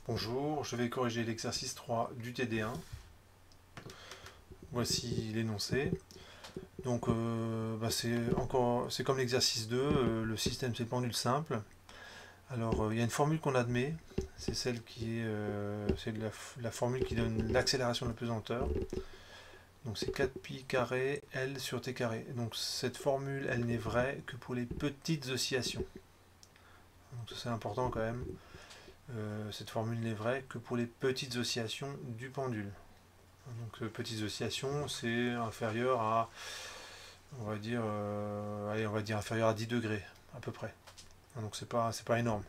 Bonjour, je vais corriger l'exercice 3 du TD1. Voici l'énoncé. Donc c'est comme l'exercice 2, le système c'est le pendule simple. Alors il y a une formule qu'on admet, c'est celle qui est c'est la formule qui donne l'accélération de la pesanteur. Donc c'est 4pi carré L sur T carré. Donc cette formule elle n'est vraie que pour les petites oscillations. Donc ça c'est important quand même. Cette formule n'est vraie que pour les petites oscillations du pendule. Donc petites oscillations, c'est inférieur à, on va dire inférieur à 10 degrés à peu près. Donc c'est pas énorme.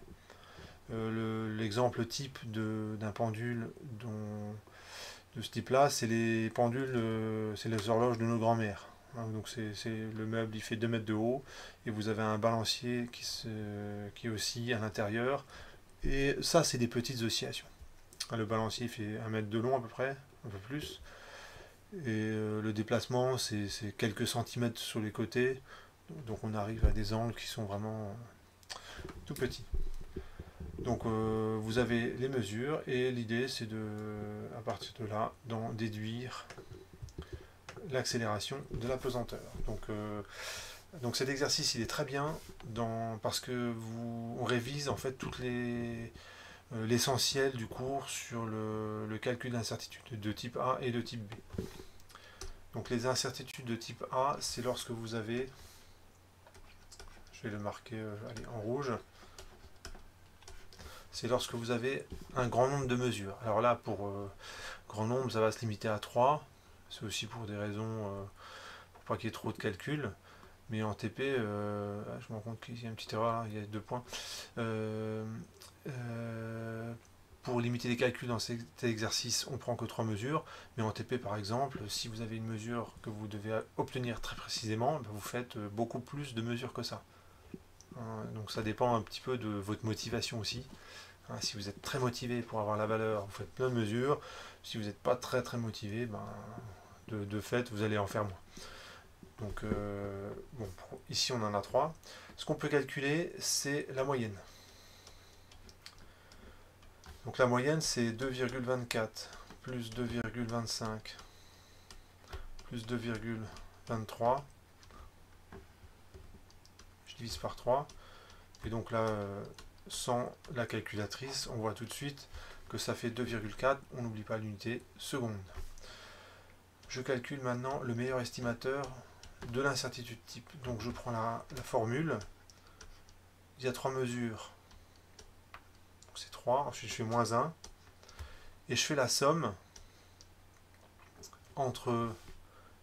L'exemple type d'un pendule de ce type-là, c'est les pendules, c'est les horloges de nos grands-mères. Donc le meuble, il fait 2 mètres de haut et vous avez un balancier qui oscille à l'intérieur. Et ça, c'est des petites oscillations. Le balancier fait 1 mètre de long à peu près, un peu plus. Et le déplacement, c'est quelques centimètres sur les côtés. Donc on arrive à des angles qui sont vraiment tout petits. Donc vous avez les mesures et l'idée c'est à partir de là, d'en déduire l'accélération de la pesanteur. Donc cet exercice il est très bien parce que on révise en fait l'essentiel du cours sur le calcul d'incertitude de type A et de type B. Donc les incertitudes de type A, c'est lorsque vous avez, je vais le marquer en rouge, c'est lorsque vous avez un grand nombre de mesures. Alors là, pour grand nombre, ça va se limiter à 3. C'est aussi pour des raisons, pour pas qu'il y ait trop de calculs. Mais en TP, je me rends compte qu'il y a une petite erreur, là, il y a 2 points. Pour limiter les calculs dans cet exercice, on prend que 3 mesures. Mais en TP, par exemple, si vous avez une mesure que vous devez obtenir très précisément, vous faites beaucoup plus de mesures que ça. Donc ça dépend un petit peu de votre motivation aussi. Si vous êtes très motivé pour avoir la valeur, vous faites plein de mesures. Si vous n'êtes pas très motivé, de fait, vous allez en faire moins. Donc, ici on en a 3. Ce qu'on peut calculer, c'est la moyenne. Donc la moyenne, c'est 2,24 plus 2,25 plus 2,23. Je divise par 3. Et donc là, sans la calculatrice, on voit tout de suite que ça fait 2,4. On n'oublie pas l'unité seconde. Je calcule maintenant le meilleur estimateur de l'incertitude type. Donc je prends la formule. Il y a 3 mesures. C'est 3. Ensuite je fais moins 1. Et je fais la somme entre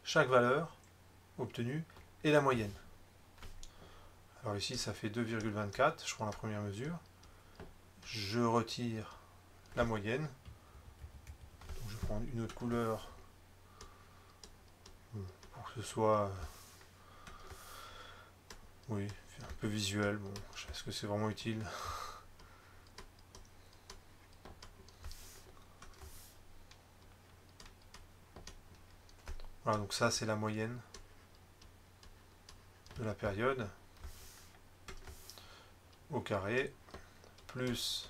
chaque valeur obtenue et la moyenne. Alors ici ça fait 2,24. Je prends la première mesure. Je retire la moyenne. Donc je prends une autre couleur pour que ce soit un peu visuel. Bon, est-ce que c'est vraiment utile? Voilà, donc ça c'est la moyenne de la période au carré, plus,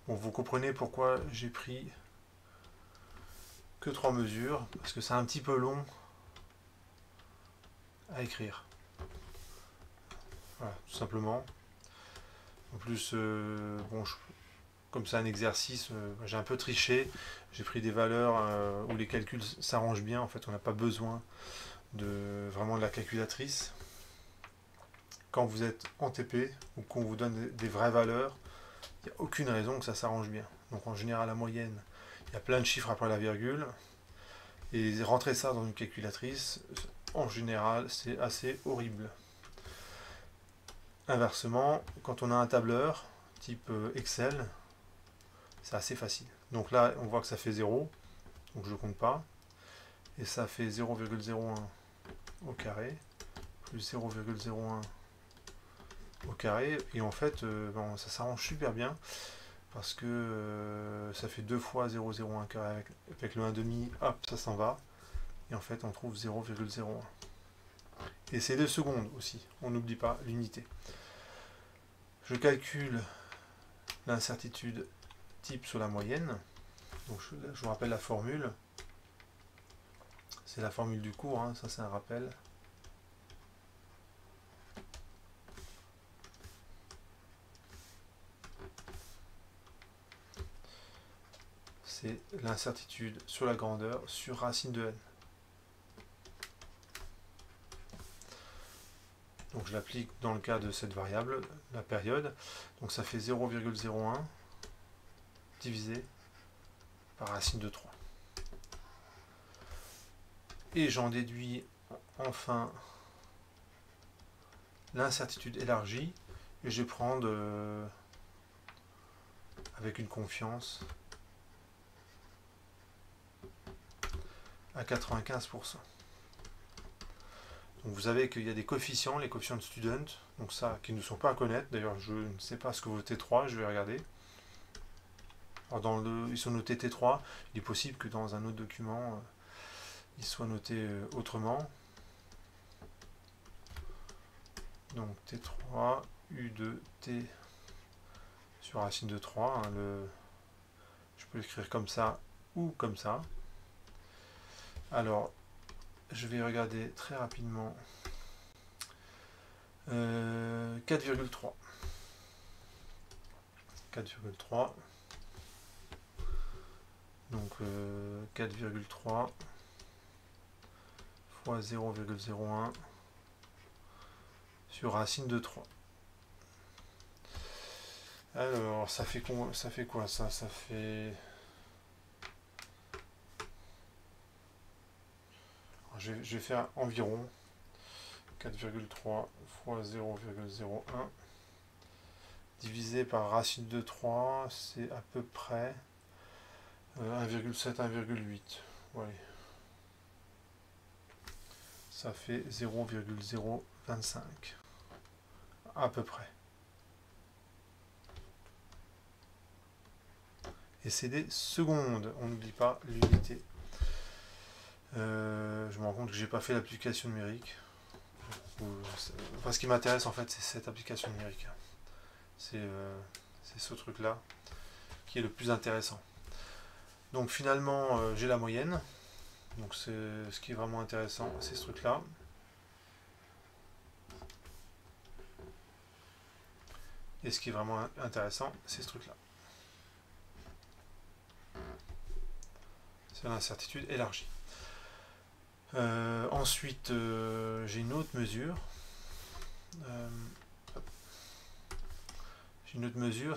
bon, vous comprenez pourquoi j'ai pris que 3 mesures, parce que c'est un petit peu long à écrire. Voilà, tout simplement. En plus, comme c'est un exercice, j'ai un peu triché, j'ai pris des valeurs où les calculs s'arrangent bien, en fait on n'a pas besoin vraiment de la calculatrice. Quand vous êtes en TP ou qu'on vous donne des vraies valeurs, il n'y a aucune raison que ça s'arrange bien. Donc en général, la moyenne, il y a plein de chiffres après la virgule. Et rentrer ça dans une calculatrice, en général, c'est assez horrible. Inversement, quand on a un tableur, type Excel, c'est assez facile. Donc là, on voit que ça fait 0, donc je ne compte pas. Et ça fait 0,01 au carré, plus 0,01 au carré, et en fait ça s'arrange super bien parce que ça fait 2 fois 0,01 carré avec le 1,5, hop, ça s'en va, et en fait on trouve 0,01. Et c'est 2 secondes aussi, on n'oublie pas l'unité. Je calcule l'incertitude type sur la moyenne. Donc je vous rappelle la formule. C'est la formule du cours, hein, ça c'est un rappel. C'est l'incertitude sur la grandeur sur racine de n. Donc je l'applique dans le cas de cette variable, la période. Donc ça fait 0,01 divisé par racine de 3. Et j'en déduis enfin l'incertitude élargie. Et je vais prendre avec une confiance à 95%. Donc vous savez qu'il y a des coefficients, les coefficients de student, donc ça, qui ne sont pas à connaître. D'ailleurs, je ne sais pas ce que vaut T3, je vais regarder. Alors ils sont notés T3, il est possible que dans un autre document, ils soient notés autrement. Donc T3, U de T sur racine de 3. Hein, je peux l'écrire comme ça ou comme ça. Alors, je vais regarder très rapidement 4,3. 4,3. Donc 4,3 fois 0,01 sur racine de 3. Alors, ça fait quoi ça? Ça fait... Je vais faire environ 4,3 fois 0,01 divisé par racine de 3, c'est à peu près 1,7, 1,8. Ouais. Ça fait 0,025 à peu près. Et c'est des secondes, on n'oublie pas l'unité. Je me rends compte que j'ai pas fait l'application numérique. Enfin, ce qui m'intéresse en fait, c'est cette application numérique. C'est ce truc là qui est le plus intéressant. Donc finalement, j'ai la moyenne. Donc ce qui est vraiment intéressant, c'est ce truc là. Et ce qui est vraiment intéressant, c'est ce truc là. C'est l'incertitude élargie. Ensuite, j'ai une autre mesure.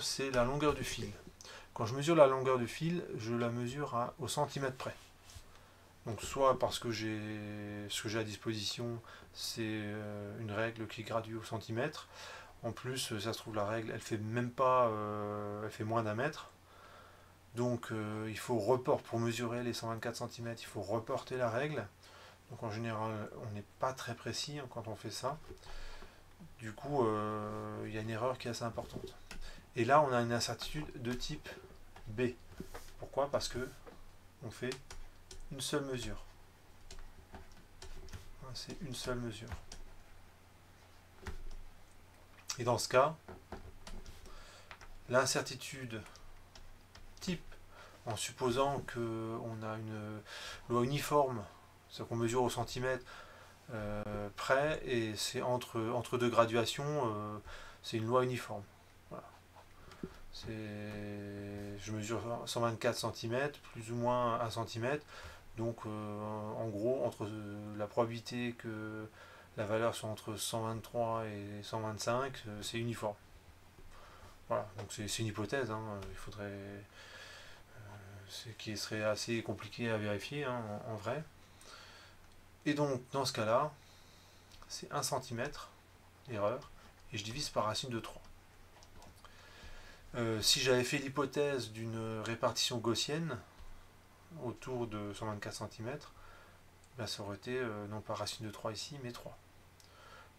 C'est la longueur du fil. Quand je mesure la longueur du fil, je la mesure au centimètre près. Donc soit parce que ce que j'ai à disposition, c'est une règle qui est graduée au centimètre. En plus, ça se trouve, la règle, elle fait même pas, elle fait moins d'un mètre. Donc il faut pour mesurer les 124 cm, il faut reporter la règle. Donc en général, on n'est pas très précis quand on fait ça. Du coup, il y a une erreur qui est assez importante. Et là, on a une incertitude de type B. Pourquoi? Parce que on fait une seule mesure. C'est une seule mesure. Et dans ce cas, l'incertitude type, en supposant qu'on a une loi uniforme, c'est-à-dire qu'on mesure au centimètre près, et c'est entre deux graduations, c'est une loi uniforme. Voilà. Je mesure 124 cm, plus ou moins 1 cm, donc en gros, entre la probabilité que la valeur soit entre 123 et 125, c'est uniforme. Voilà, donc c'est une hypothèse, hein, il faudrait... qui serait assez compliqué à vérifier hein, en vrai. Et donc, dans ce cas-là, c'est 1 cm, erreur, et je divise par racine de 3. Si j'avais fait l'hypothèse d'une répartition gaussienne autour de 124 cm, ben ça aurait été non pas racine de 3 ici, mais 3.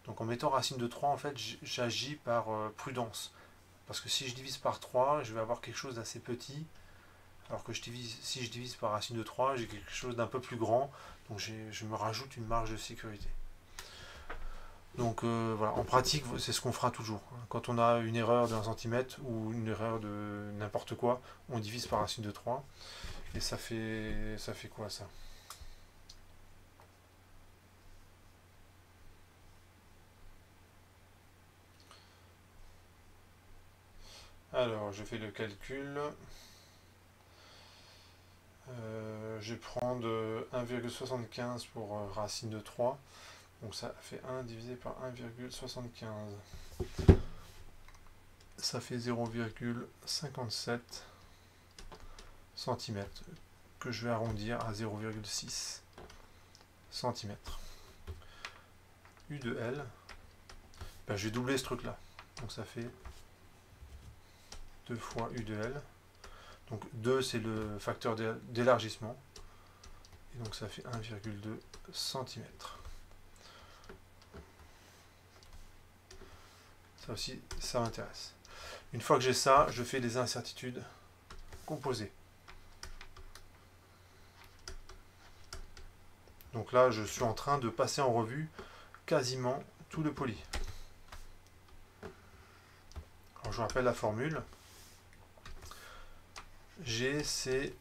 Donc en mettant racine de 3, en fait, j'agis par prudence. Parce que si je divise par 3, je vais avoir quelque chose d'assez petit. Alors que si je divise par racine de 3, j'ai quelque chose d'un peu plus grand. Donc je me rajoute une marge de sécurité. Donc voilà, en pratique, c'est ce qu'on fera toujours. Quand on a une erreur d'1 centimètre ou une erreur de n'importe quoi, on divise par racine de 3. Et ça fait quoi ça? Alors, je fais le calcul. Je vais prendre 1,75 pour racine de 3. Donc ça fait 1 divisé par 1,75. Ça fait 0,57 cm que je vais arrondir à 0,6 cm. U de L, ben, je vais doubler ce truc là. Donc ça fait 2 fois U de L. Donc 2 c'est le facteur d'élargissement. Et donc ça fait 1,2 cm. Ça aussi, ça m'intéresse. Une fois que j'ai ça, je fais des incertitudes composées. Donc là, je suis en train de passer en revue quasiment tout le poly. Alors je rappelle la formule. G, c'est,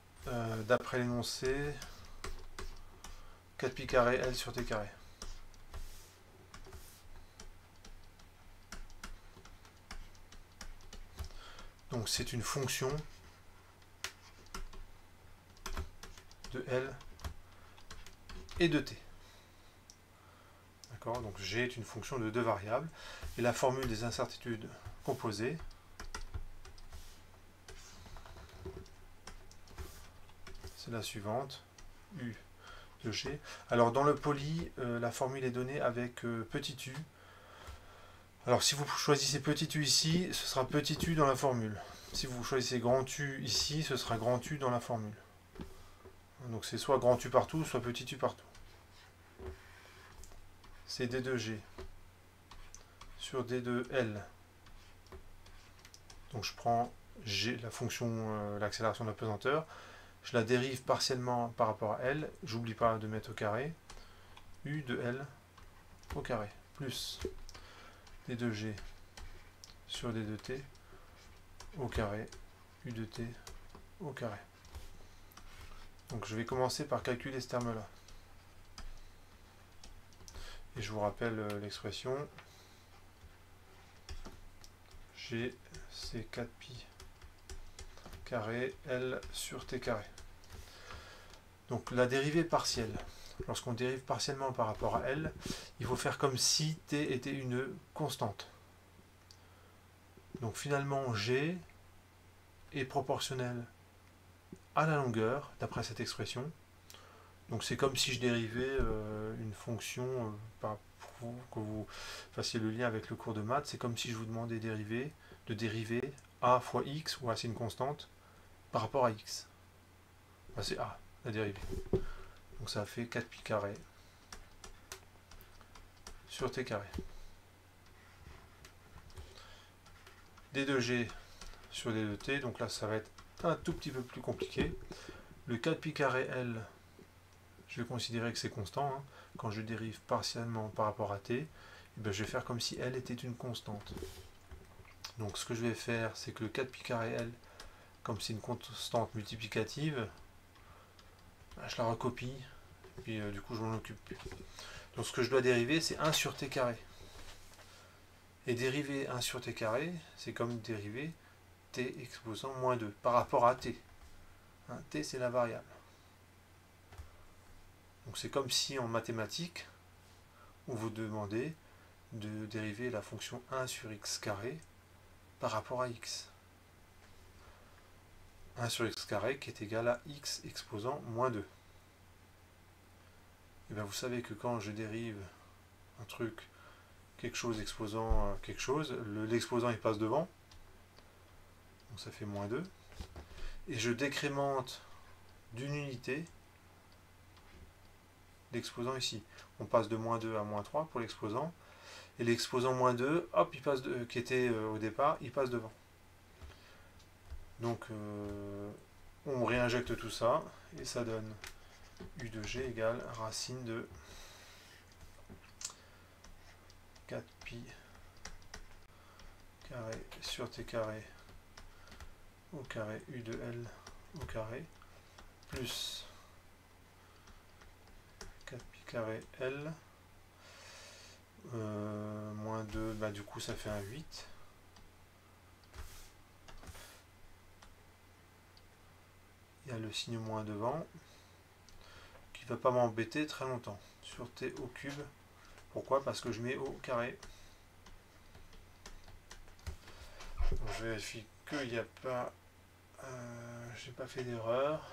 d'après l'énoncé, 4pi carré L sur T carré. Donc c'est une fonction de L et de T. D'accord? Donc G est une fonction de deux variables. Et la formule des incertitudes composées, c'est la suivante. U de G. Alors dans le poly, la formule est donnée avec petit u. Alors si vous choisissez petit u ici, ce sera petit u dans la formule. Si vous choisissez grand U ici, ce sera grand U dans la formule. Donc c'est soit grand U partout, soit petit u partout. C'est d de G sur d de L. Donc je prends G, la fonction, l'accélération de la pesanteur, je la dérive partiellement par rapport à L, j'oublie pas de mettre au carré, U de L au carré, plus d de G sur d de T au carré, U de T au carré. Donc je vais commencer par calculer ce terme-là. Et je vous rappelle l'expression. G, c'est 4pi carré L sur T carré. Donc la dérivée partielle. Lorsqu'on dérive partiellement par rapport à L, il faut faire comme si T était une constante. Donc finalement, G est proportionnel à la longueur, d'après cette expression. Donc c'est comme si je dérivais une fonction, pour que vous fassiez le lien avec le cours de maths, c'est comme si je vous demandais de dériver a fois x, ou a c'est une constante, par rapport à x. Ben, c'est a, la dérivée. Donc ça fait 4pi carré sur t carré. d de g sur d de t, donc là ça va être un tout petit peu plus compliqué. Le 4pi carré L, je vais considérer que c'est constant. Hein. Quand je dérive partiellement par rapport à t, eh bien, je vais faire comme si L était une constante. Donc ce que je vais faire, c'est que le 4pi carré L, comme c'est une constante multiplicative, je la recopie, et puis du coup je m'en occupe plus. Donc ce que je dois dériver, c'est 1 sur t carré. Et dériver 1 sur t carré, c'est comme dériver t exposant moins 2 par rapport à t. Hein, t c'est la variable. Donc c'est comme si en mathématiques, on vous demandait de dériver la fonction 1 sur x carré par rapport à x. 1 sur x carré qui est égal à x exposant moins 2. Et bien vous savez que quand je dérive un truc, quelque chose exposant quelque chose, l'exposant il passe devant, donc ça fait moins 2, et je décrémente d'une unité l'exposant ici. On passe de moins 2 à moins 3 pour l'exposant, et l'exposant moins 2, hop, il passe qui était au départ, il passe devant. Donc on réinjecte tout ça, et ça donne U de G égale racine de pi carré sur t carré au carré u de L au carré plus 4pi carré L moins 2, bah du coup ça fait un 8. Il y a le signe moins devant qui va pas m'embêter très longtemps. Sur t au cube. Pourquoi? Parce que je mets au carré. Donc je vérifie qu'il n'y a pas... j'ai pas fait d'erreur.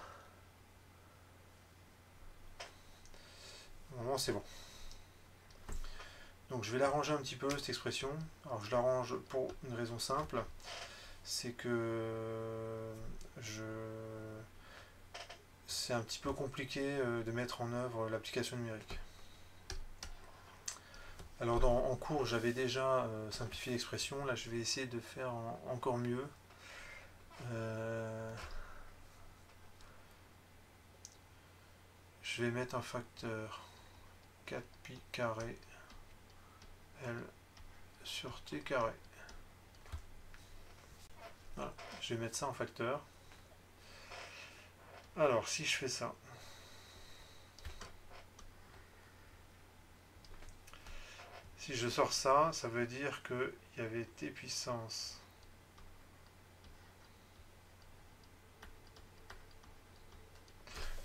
Normalement c'est bon. Donc je vais l'arranger un petit peu cette expression. Alors je l'arrange pour une raison simple. C'est que c'est un petit peu compliqué de mettre en œuvre l'application numérique. Alors en cours, j'avais déjà simplifié l'expression. Là, je vais essayer de faire encore mieux. Je vais mettre un facteur 4pi carré L sur t carré. Voilà, je vais mettre ça en facteur. Alors, si je fais ça, si je sors ça, ça veut dire qu'il y avait t puissance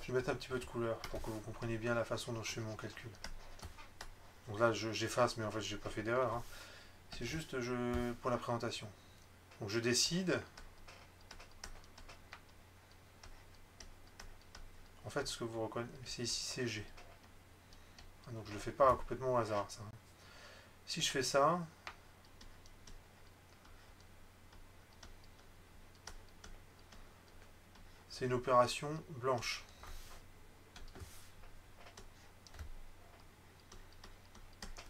je vais mettre un petit peu de couleur pour que vous compreniez bien la façon dont je fais mon calcul. Donc là, j'efface, mais en fait, je n'ai pas fait d'erreur. Hein. C'est juste pour la présentation. Donc je décide. En fait, ce que vous reconnaissez ici, c'est G. Donc je ne le fais pas complètement au hasard, ça. Si je fais ça, c'est une opération blanche.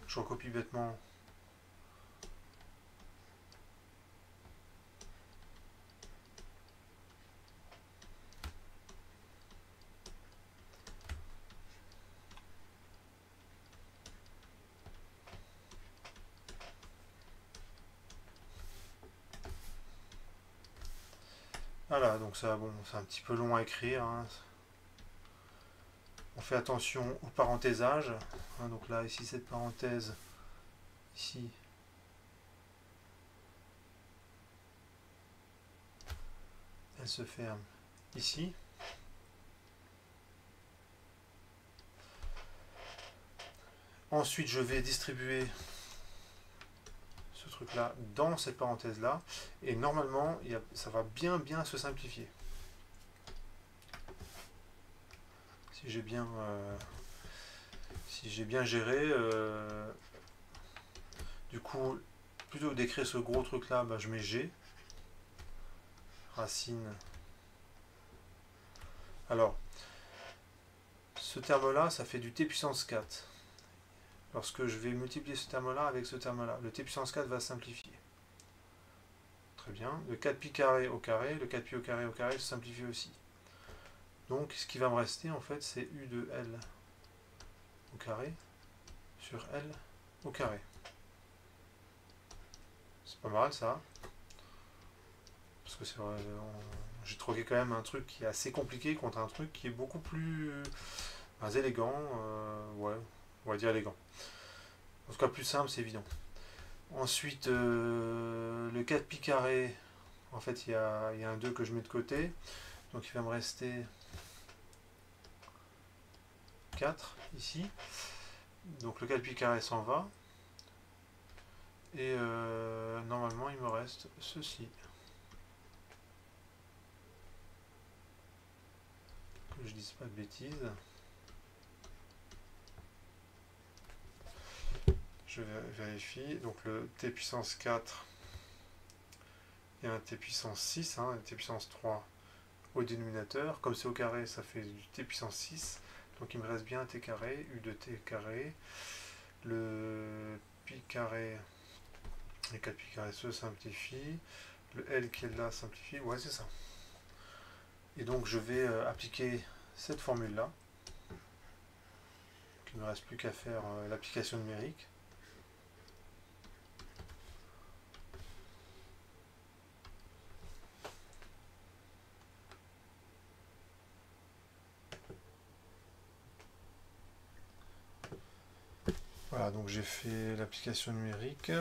Je recopie bêtement. Voilà, donc ça, bon, c'est un petit peu long à écrire. Hein. On fait attention au paraንthésage. Hein, donc là, ici, cette parenthèse, ici, elle se ferme ici. Ensuite, je vais distribuer ce truc-là dans cette parenthèse-là. Et normalement, ça va bien se simplifier. Si j'ai bien géré, du coup, plutôt que d'écrire ce gros truc-là, bah, je mets G. Racine. Alors, ce terme-là, ça fait du t puissance 4. Lorsque je vais multiplier ce terme-là avec ce terme-là, le t puissance 4 va simplifier. Très bien. Le 4pi carré au carré, le 4pi au carré se simplifie aussi. Donc, ce qui va me rester, en fait, c'est u de L au carré sur L au carré. C'est pas mal, ça. Parce que c'est vrai, j'ai troqué quand même un truc qui est assez compliqué contre un truc qui est beaucoup plus élégant. Ouais, on va dire élégant. En tout cas, plus simple, c'est évident. Ensuite, le 4pi carré, en fait, il y a un 2 que je mets de côté. Donc, il va me rester 4 ici. Donc, le 4pi carré s'en va. Et normalement, il me reste ceci. Que je dise pas de bêtises. Je vérifie. Donc, le t puissance 4 et un t puissance 6, hein, un t puissance 3 au dénominateur. Comme c'est au carré, ça fait du t puissance 6. Donc il me reste bien un t carré, u de t carré. Le pi carré, les 4 pi carré se simplifient. Le L qui est là simplifie. Ouais, c'est ça. Et donc je vais appliquer cette formule-là. Il ne me reste plus qu'à faire l'application numérique. Voilà, donc j'ai fait l'application numérique.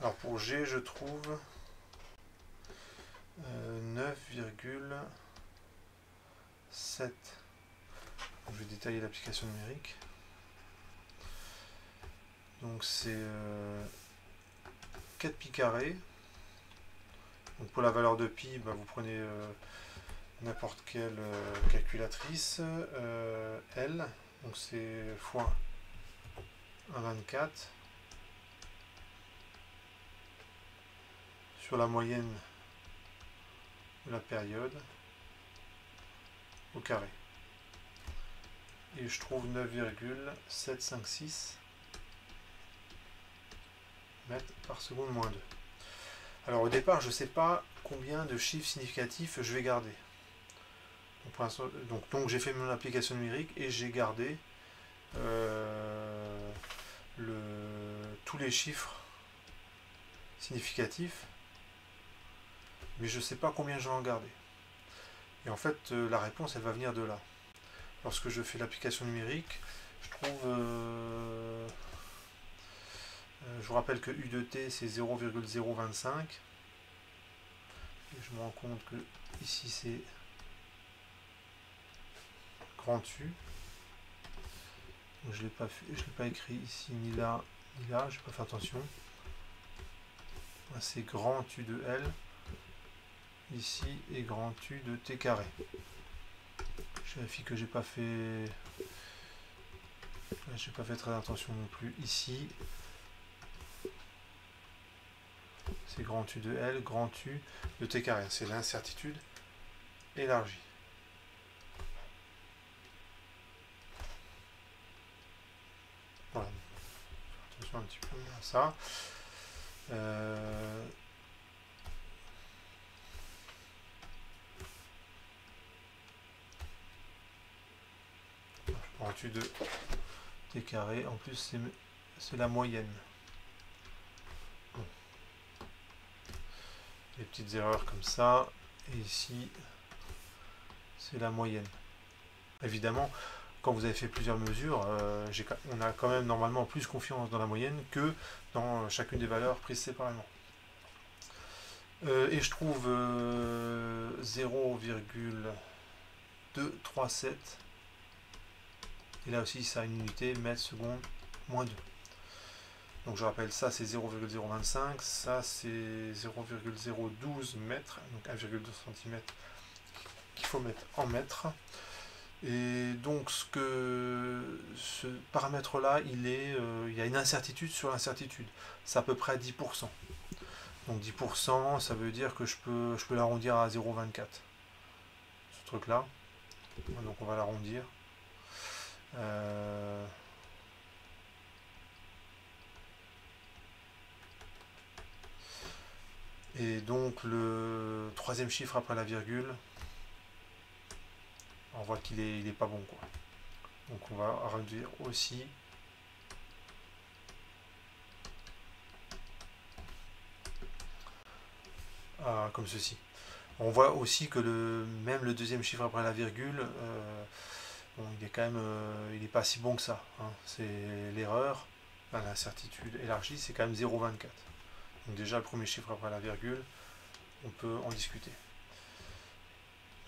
Alors pour G, je trouve 9,7. Je vais détailler l'application numérique. Donc c'est 4 pi carré. Donc pour la valeur de pi, vous prenez n'importe quelle calculatrice. L, donc c'est fois 1,24 sur la moyenne de la période au carré. Et je trouve 9,756 mètres par seconde moins 2. Alors au départ, je ne sais pas combien de chiffres significatifs je vais garder. Donc j'ai fait mon application numérique et j'ai gardé tous les chiffres significatifs, mais je ne sais pas combien je vais en garder. Et en fait, la réponse, elle va venir de là. Lorsque je fais l'application numérique, je trouve... je vous rappelle que U de T, c'est 0,025. Et je me rends compte que ici, c'est grand U. Donc, je ne l'ai pas écrit ici, ni là, ni là. Je n'ai pas fait attention. C'est grand U de L. Ici, et grand U de T carré. Je vérifie que j'ai pas fait très attention non plus. Ici, c'est grand U de L, grand U de T carré. C'est l'incertitude élargie. Voilà. Attention un petit peu à ça. Grand U de T carré. En plus, c'est la moyenne. Bon. Les petites erreurs comme ça. Et ici, c'est la moyenne. Évidemment, quand vous avez fait plusieurs mesures, on a quand même normalement plus confiance dans la moyenne que dans chacune des valeurs prises séparément. Et je trouve 0,237. Et là aussi, ça a une unité, mètres, secondes, moins 2. Donc je rappelle, ça c'est 0,025, ça c'est 0,012 mètres, donc 1,2 cm qu'il faut mettre en mètres. Et donc ce paramètre-là, il y a une incertitude sur l'incertitude. C'est à peu près 10%. Donc 10%, ça veut dire que je peux l'arrondir à 0,24. Ce truc-là. Donc on va l'arrondir. Et donc le troisième chiffre après la virgule, on voit qu'il est pas bon, quoi. Donc on va arrondir aussi comme ceci. On voit aussi que même le deuxième chiffre après la virgule, bon, il est quand même, il n'est pas si bon que ça, hein. C'est l'erreur, l'incertitude élargie, c'est quand même 0,24. Donc déjà le premier chiffre après la virgule, on peut en discuter.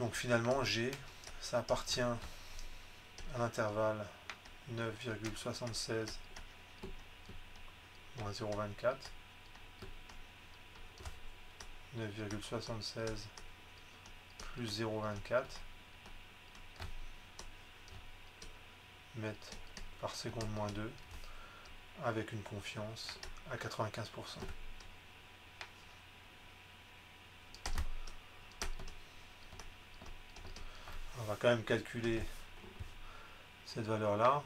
Donc finalement G, ça appartient à l'intervalle 9,76 moins 0,24, 9,76 plus 0,24 mètres par seconde moins 2, avec une confiance à 95%. On va quand même calculer cette valeur-là.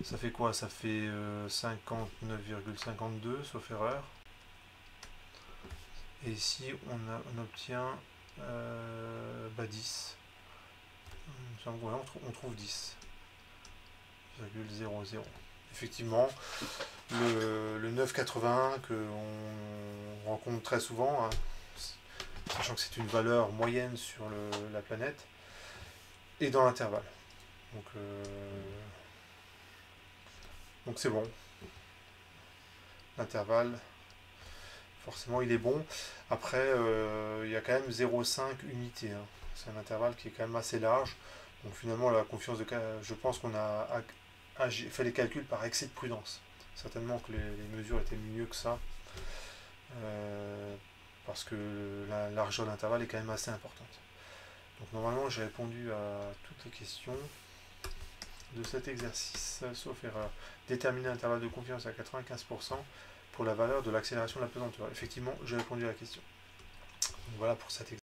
Ça fait quoi? Ça fait 59,52, sauf erreur. Et ici, on obtient 10. On trouve 10,00. Effectivement, le 9,81 qu'on rencontre très souvent, hein, sachant que c'est une valeur moyenne sur la planète, est dans l'intervalle. Donc Donc c'est bon. L'intervalle, forcément, il est bon. Après, il y a quand même 0,5 unités, hein. C'est un intervalle qui est quand même assez large. Donc finalement, la confiance de je pense qu'on a fait les calculs par excès de prudence. Certainement que les mesures étaient mieux que ça. euh, Parce que la largeur d'intervalle est quand même assez importante. Donc normalement, j'ai répondu à toutes les questions de cet exercice, sauf erreur. Déterminer l'intervalle de confiance à 95% pour la valeur de l'accélération de la pesanteur. Effectivement, j'ai répondu à la question. Donc voilà pour cet exercice.